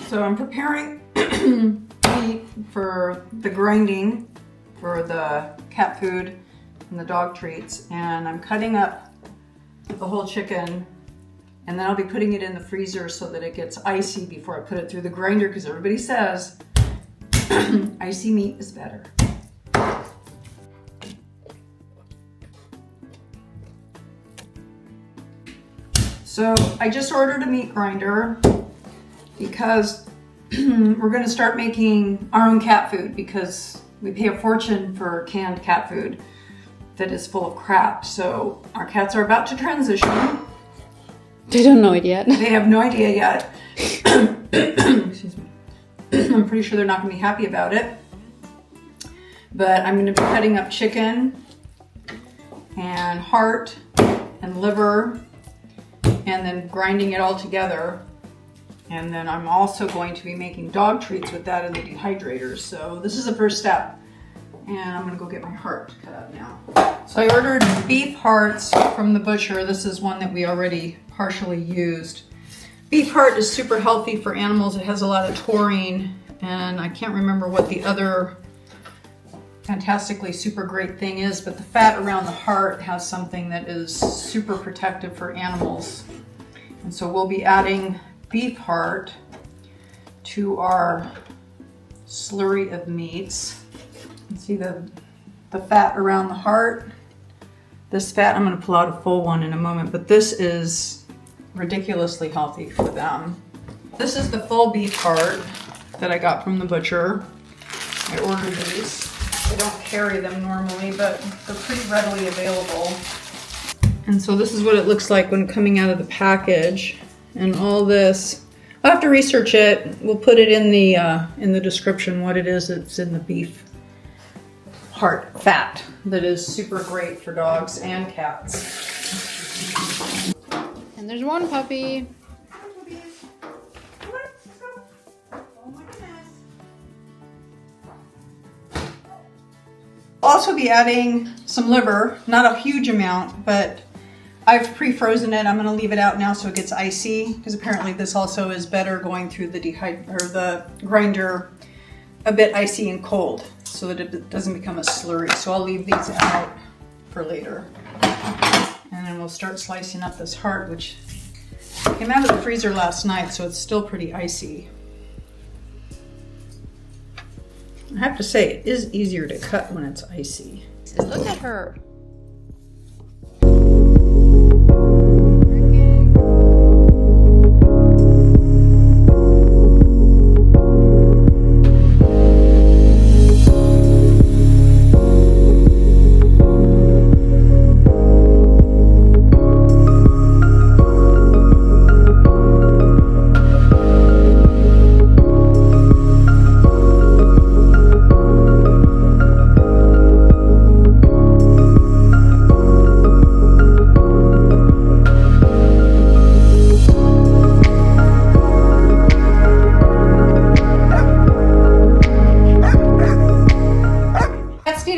So I'm preparing meat for the grinding for the cat food and the dog treats, and I'm cutting up the whole chicken, and then I'll be putting it in the freezer so that it gets icy before I put it through the grinder, because everybody says icy meat is better. So I just ordered a meat grinder because we're going to start making our own cat food, because we pay a fortune for canned cat food that is full of crap. So our cats are about to transition. They don't know it yet. They have no idea yet. Excuse me. I'm pretty sure they're not going to be happy about it. But I'm going to be cutting up chicken and heart and liver and then grinding it all together. And then I'm also going to be making dog treats with that in the dehydrator. So this is the first step. And I'm gonna go get my heart cut up now. So I ordered beef hearts from the butcher. This is one that we already partially used. Beef heart is super healthy for animals. It has a lot of taurine, and I can't remember what the other fantastically super great thing is, but the fat around the heart has something that is super protective for animals. And so we'll be adding beef heart to our slurry of meats. You can see the fat around the heart. This fat, I'm going to pull out a full one in a moment, but this is ridiculously healthy for them. This is the full beef heart that I got from the butcher. I ordered these. I don't carry them normally, but they're pretty readily available. And so this is what it looks like when coming out of the package. And all this, I'll have to research it. We'll put it in the description what it is that's in the beef heart fat that is super great for dogs and cats. And there's one puppy. I'll also be adding some liver, not a huge amount, but I've pre-frozen it. I'm going to leave it out now so it gets icy, because apparently this also is better going through the grinder a bit icy and cold so that it doesn't become a slurry. So I'll leave these out for later. And then we'll start slicing up this heart, which came out of the freezer last night, so it's still pretty icy. I have to say, it is easier to cut when it's icy. Look at her.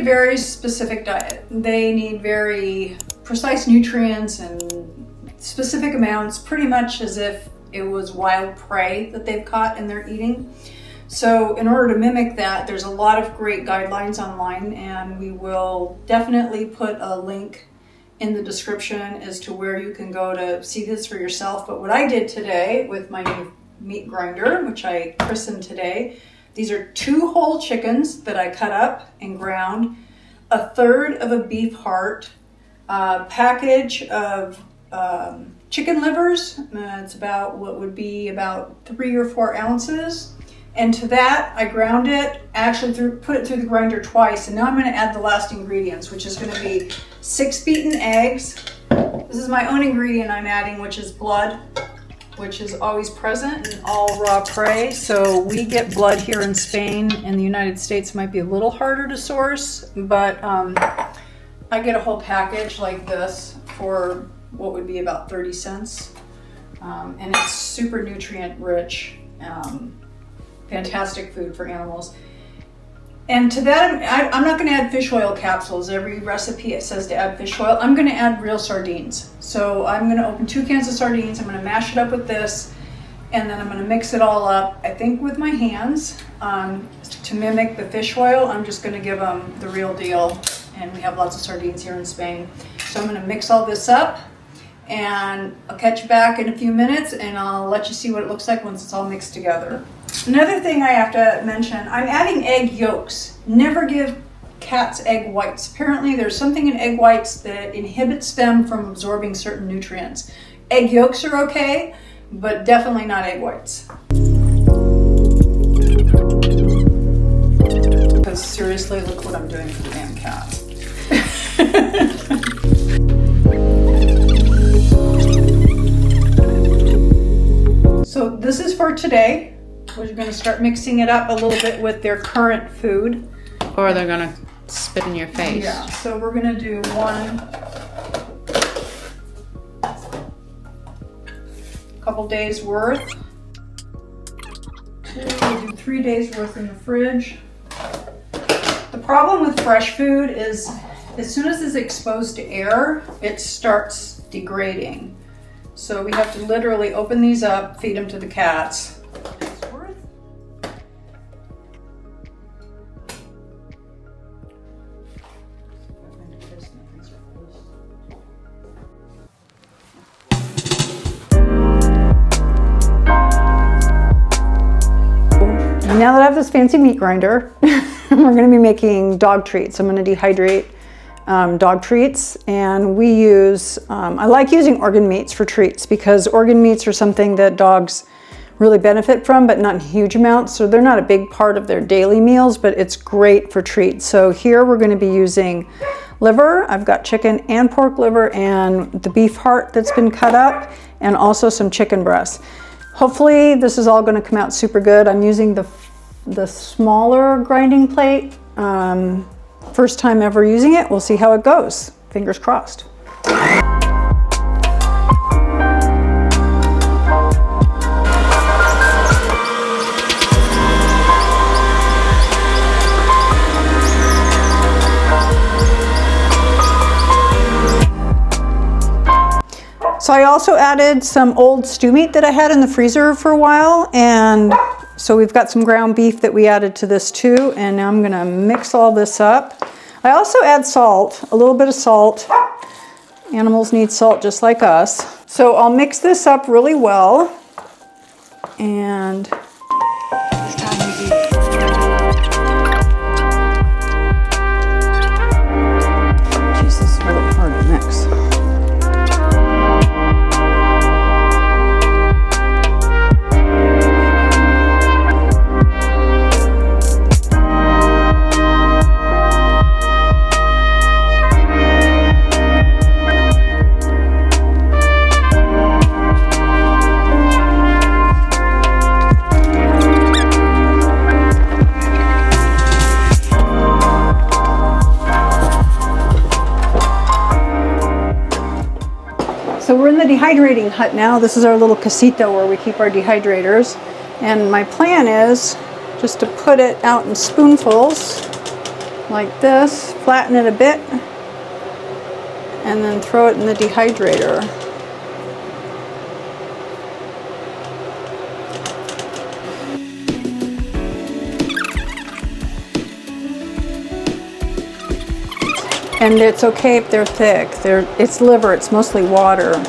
Very specific diet. They need very precise nutrients and specific amounts, pretty much as if it was wild prey that they've caught and they're eating. So in order to mimic that, there's a lot of great guidelines online, and we will definitely put a link in the description as to where you can go to see this for yourself. But what I did today with my new meat grinder, which I christened today, these are 2 whole chickens that I cut up and ground, a third of a beef heart, a package of chicken livers. It's about what would be about 3 or 4 ounces. And to that, I ground it, actually put it through the grinder twice. And now I'm going to add the last ingredients, which is going to be 6 beaten eggs. This is my own ingredient I'm adding, which is blood, which is always present in all raw prey. So we get blood here in Spain. In the United States, it might be a little harder to source, but I get a whole package like this for what would be about 30 cents. And it's super nutrient rich, fantastic food for animals. And to that, I'm not going to add fish oil capsules. Every recipe it says to add fish oil. I'm going to add real sardines. So I'm going to open 2 cans of sardines. I'm going to mash it up with this, And then I'm going to mix it all up, I think with my hands, to mimic the fish oil. I'm just going to give them the real deal, and we have lots of sardines here in Spain. So I'm going to mix all this up, and I'll catch you back in a few minutes, and I'll let you see what it looks like once it's all mixed together. Another thing I have to mention, I'm adding egg yolks. Never give cats egg whites. Apparently there's something in egg whites that inhibits them from absorbing certain nutrients. Egg yolks are okay, but definitely not egg whites. Because seriously, look what I'm doing for the damn cat. So this is for today. We're going to start mixing it up a little bit with their current food. Or they're gonna spit in your face. Yeah, so we're going to do couple days worth. We'll do 3 days worth in the fridge. The problem with fresh food is as soon as it's exposed to air, it starts degrading. So we have to literally open these up, feed them to the cats. Now that I have this fancy meat grinder, we're going to be making dog treats. I'm going to dehydrate dog treats, and we use, I like using organ meats for treats because organ meats are something that dogs really benefit from, but not in huge amounts. So they're not a big part of their daily meals, but it's great for treats. So here we're going to be using liver. I've got chicken and pork liver and the beef heart that's been cut up, and also some chicken breasts. Hopefully this is all going to come out super good. I'm using the smaller grinding plate. First time ever using it. We'll see how it goes. Fingers crossed. So I also added some old stew meat that I had in the freezer for a while, and so we've got some ground beef that we added to this too, and now I'm gonna mix all this up. I also add salt, a little bit of salt. Animals need salt just like us. So I'll mix this up really well, and it's time to eat. Jeez, this is really hard to mix. So we're in the dehydrating hut now. This is our little casita where we keep our dehydrators. And my plan is just to put it out in spoonfuls like this, flatten it a bit, and then throw it in the dehydrator. And it's okay if they're thick. It's liver, it's mostly water.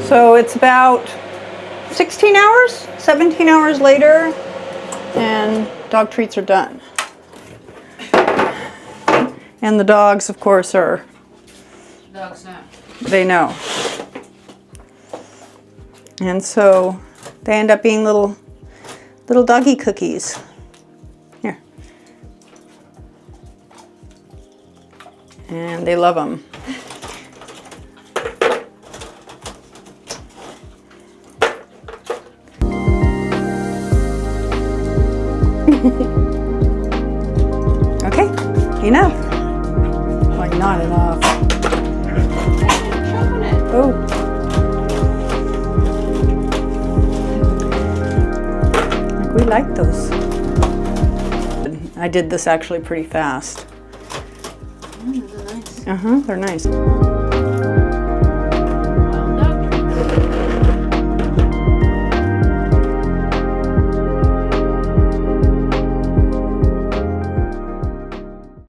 So it's about 16 hours, 17 hours later, and dog treats are done. And the dogs, of course, are... Dogs know. They know. And so They end up being little doggy cookies. Here. And they love them. Okay, enough. Like not enough. Oh. We like those. I did this actually pretty fast. They're nice. They're nice.